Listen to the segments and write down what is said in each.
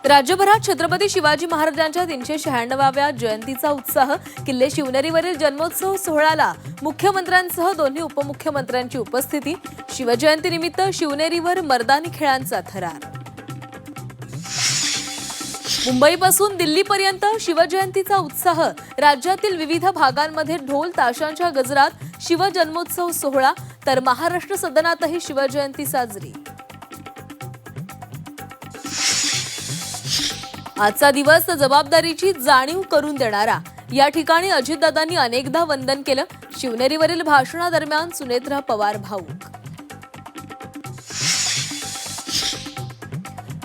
राज्यभरात छत्रपती शिवाजी महाराजांच्या 396व्या जयंतीचा उत्साह. किल्ले शिवनेरीवरील जन्मोत्सव सोहळ्याला मुख्यमंत्र्यांसह दोन्ही उपमुख्यमंत्र्यांची उपस्थिती. शिवजयंतीनिमित्त शिवनेरीवर मर्दानी खेळांचा थरार. मुंबईपासून दिल्लीपर्यंत शिवजयंतीचा उत्साह. राज्यातील विविध भागांमध्ये ढोल ताशांच्या गजरात शिवजन्मोत्सव सोहळा, तर महाराष्ट्र सदनातही शिवजयंती साजरी. आजचा दिवस जबाबदारीची जाणीव करून देणारा. या ठिकाणी अजितदादांनी अनेकदा वंदन केलं. शिवनेरीवरील भाषणादरम्यान सुनेत्रा पवार भाऊक.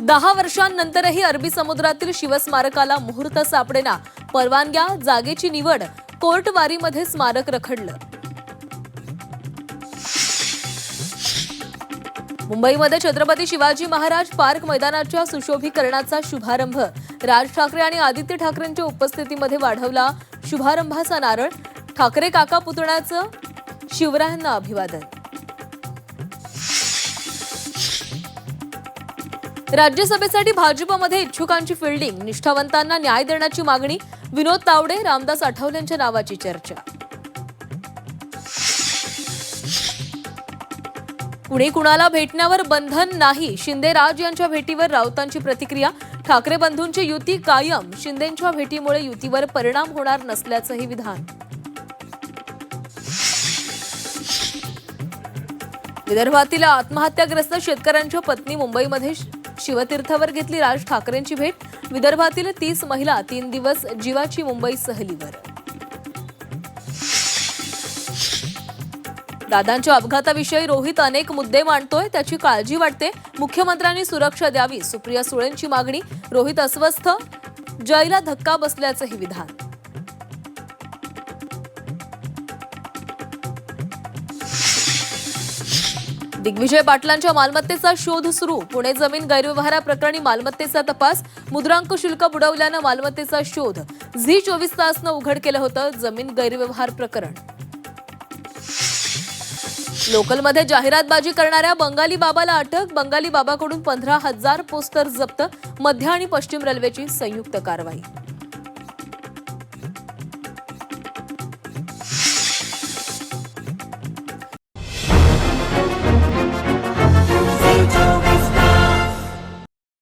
10 वर्षांनंतरही अरबी समुद्रातील शिवस्मारकाला मुहूर्त सापडेना. परवानग्या, जागेची निवड, कोर्टवारीमध्ये स्मारक रखडलं. मुंबईमध्ये छत्रपती शिवाजी महाराज पार्क मैदानाच्या सुशोभीकरणाचा शुभारंभ. राज ठाकरे आणि आदित्य ठाकरेंच्या उपस्थितीमध्ये वाढवला शुभारंभाचा नारळ. ठाकरे काका पुतण्याचं शिवरायांना अभिवादन. राज्यसभेसाठी भाजपमध्ये इच्छुकांची फिल्डिंग. निष्ठावंतांना न्याय देण्याची मागणी. विनोद तावडे, रामदास आठवलेंच्या नावाची चर्चा. कुणी कुणाला भेटण्यावर बंधन नाही. शिंदे राज यांच्या भेटीवर राऊतांची प्रतिक्रिया. ठाकरे बंधूंची युती कायम. शिंदेंच्या भेटीमुळे युतीवर परिणाम होणार नसल्याचंही विधान. विदर्भातील आत्महत्याग्रस्त शेतकऱ्यांच्या पत्नी मुंबईमध्ये शिवतीर्थवर घेतली राज ठाकरेंची भेट. विदर्भातील 30 महिला 3 दिवस जीवाची मुंबई सहलीवर. दादांच्या अपघाताविषयी रोहित अनेक मुद्दे मांडतोय, त्याची काळजी वाटते. मुख्यमंत्र्यांनी सुरक्षा द्यावी, सुप्रिया सुळेंची मागणी. रोहित अस्वस्थ, जयला धक्का बसल्याचंही विधान. दिग्विजय पाटलांच्या मालमत्तेचा शोध सुरू. पुणे जमीन गैरव्यवहाराप्रकरणी मालमत्तेचा तपास. मुद्रांक शुल्क बुडवल्यानं मालमत्तेचा शोध. झी 24 तासनं उघड केलं होतं जमीन गैरव्यवहार प्रकरण. लोकलमध्ये जाहिरातबाजी करणाऱ्या बंगाली बाबाला अटक. बंगाली बाबाकडून 15,000 पोस्टर जप्त. मध्य आणि पश्चिम रेल्वेची संयुक्त कारवाई.